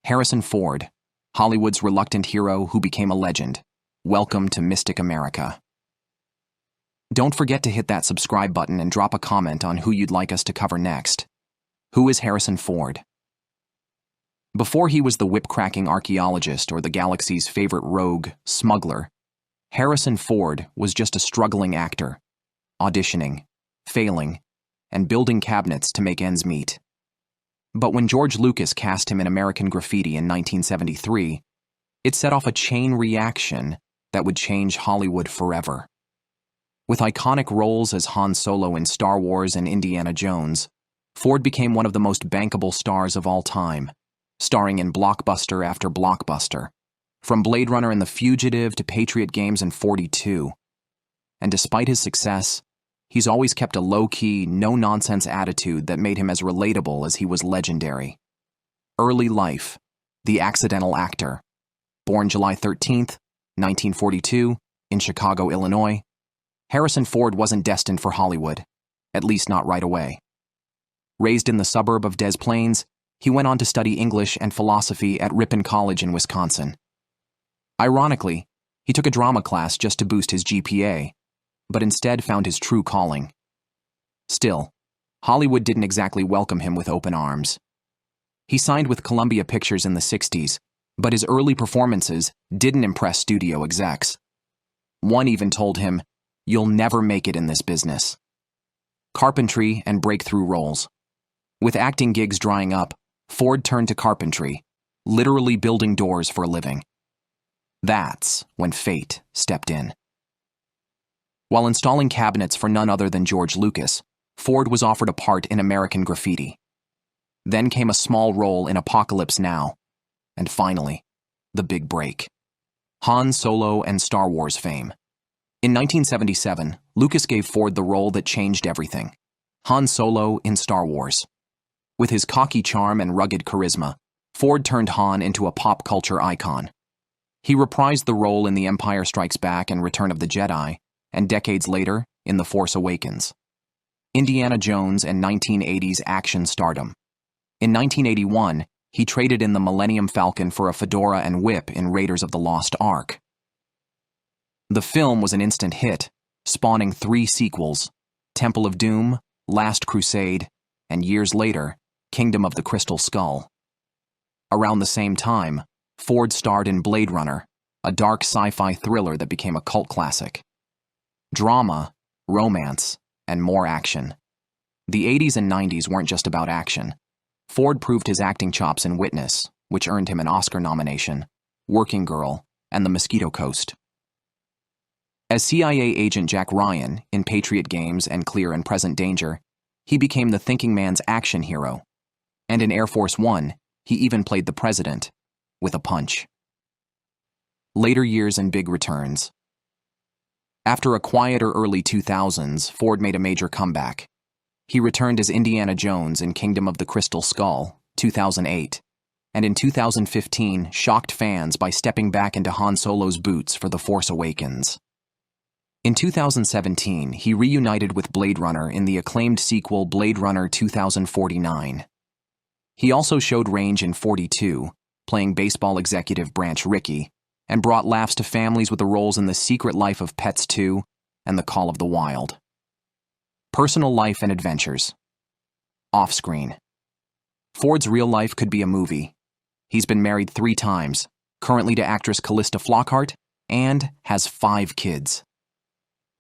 Harrison Ford, Hollywood's reluctant hero who became a legend. Welcome to Mystic America. Don't forget to hit that subscribe button and drop a comment on who you'd like us to cover next. Who is Harrison Ford? Before he was the whip-cracking archaeologist or the galaxy's favorite rogue, smuggler, Harrison Ford was just a struggling actor, auditioning, failing, and building cabinets to make ends meet. But when George Lucas cast him in American Graffiti in 1973, it set off a chain reaction that would change Hollywood forever. With iconic roles as Han Solo in Star Wars and Indiana Jones, Ford became one of the most bankable stars of all time, starring in blockbuster after blockbuster, from Blade Runner and The Fugitive to Patriot Games and 42. And despite his success, he's always kept a low-key, no-nonsense attitude that made him as relatable as he was legendary. Early life: the accidental actor. Born July 13th, 1942, in Chicago, Illinois, Harrison Ford wasn't destined for Hollywood, at least not right away. Raised in the suburb of Des Plaines, he went on to study English and philosophy at Ripon College in Wisconsin. Ironically, he took a drama class just to boost his GPA, but instead found his true calling. Still, Hollywood didn't exactly welcome him with open arms. He signed with Columbia Pictures in the 60s, but his early performances didn't impress studio execs. One even told him, "You'll never make it in this business." Carpentry and breakthrough roles. With acting gigs drying up, Ford turned to carpentry, literally building doors for a living. That's when fate stepped in. While installing cabinets for none other than George Lucas, Ford was offered a part in American Graffiti. Then came a small role in Apocalypse Now. And finally, the big break: Han Solo and Star Wars fame. In 1977, Lucas gave Ford the role that changed everything: Han Solo in Star Wars. With his cocky charm and rugged charisma, Ford turned Han into a pop culture icon. He reprised the role in The Empire Strikes Back and Return of the Jedi, and decades later, in The Force Awakens. Indiana Jones and 1980s action stardom. In 1981, he traded in the Millennium Falcon for a fedora and whip in Raiders of the Lost Ark. The film was an instant hit, spawning 3 sequels: Temple of Doom, Last Crusade, and years later, Kingdom of the Crystal Skull. Around the same time, Ford starred in Blade Runner, a dark sci-fi thriller that became a cult classic. Drama, romance, and more action. The 80s and 90s weren't just about action. Ford proved his acting chops in Witness, which earned him an Oscar nomination, Working Girl, and The Mosquito Coast. As CIA agent Jack Ryan in Patriot Games and Clear and Present Danger, he became the thinking man's action hero. And in Air Force One, he even played the president, with a punch. Later years and big returns. After a quieter early 2000s, Ford made a major comeback. He returned as Indiana Jones in Kingdom of the Crystal Skull, 2008, and in 2015 shocked fans by stepping back into Han Solo's boots for The Force Awakens. In 2017, he reunited with Blade Runner in the acclaimed sequel Blade Runner 2049. He also showed range in 42, playing baseball executive Branch Rickey, and brought laughs to families with the roles in The Secret Life of Pets 2 and The Call of the Wild. Personal life and adventures. Off-screen. Ford's real life could be a movie. He's been married 3 times, currently to actress Callista Flockhart, and has 5 kids.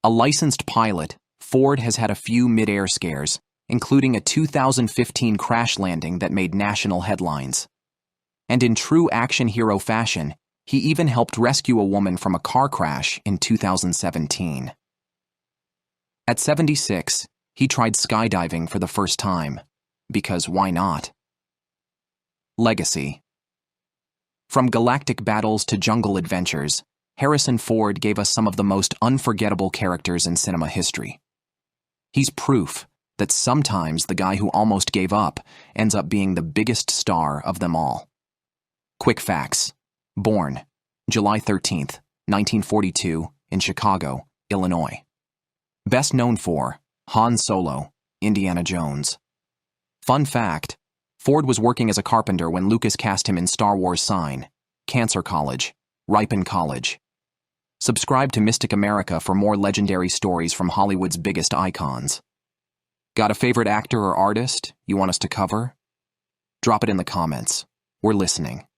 A licensed pilot, Ford has had a few mid-air scares, including a 2015 crash landing that made national headlines. And in true action hero fashion, he even helped rescue a woman from a car crash in 2017. At 76, he tried skydiving for the first time, because why not? Legacy. From galactic battles to jungle adventures, Harrison Ford gave us some of the most unforgettable characters in cinema history. He's proof that sometimes the guy who almost gave up ends up being the biggest star of them all. Quick facts. Born July 13th, 1942, in Chicago, Illinois. Best known for Han Solo, Indiana Jones. Fun fact, Ford was working as a carpenter when Lucas cast him in Star Wars Sign, Cancer College, Ripon College. Subscribe to Mystic America for more legendary stories from Hollywood's biggest icons. Got a favorite actor or artist you want us to cover? Drop it in the comments. We're listening.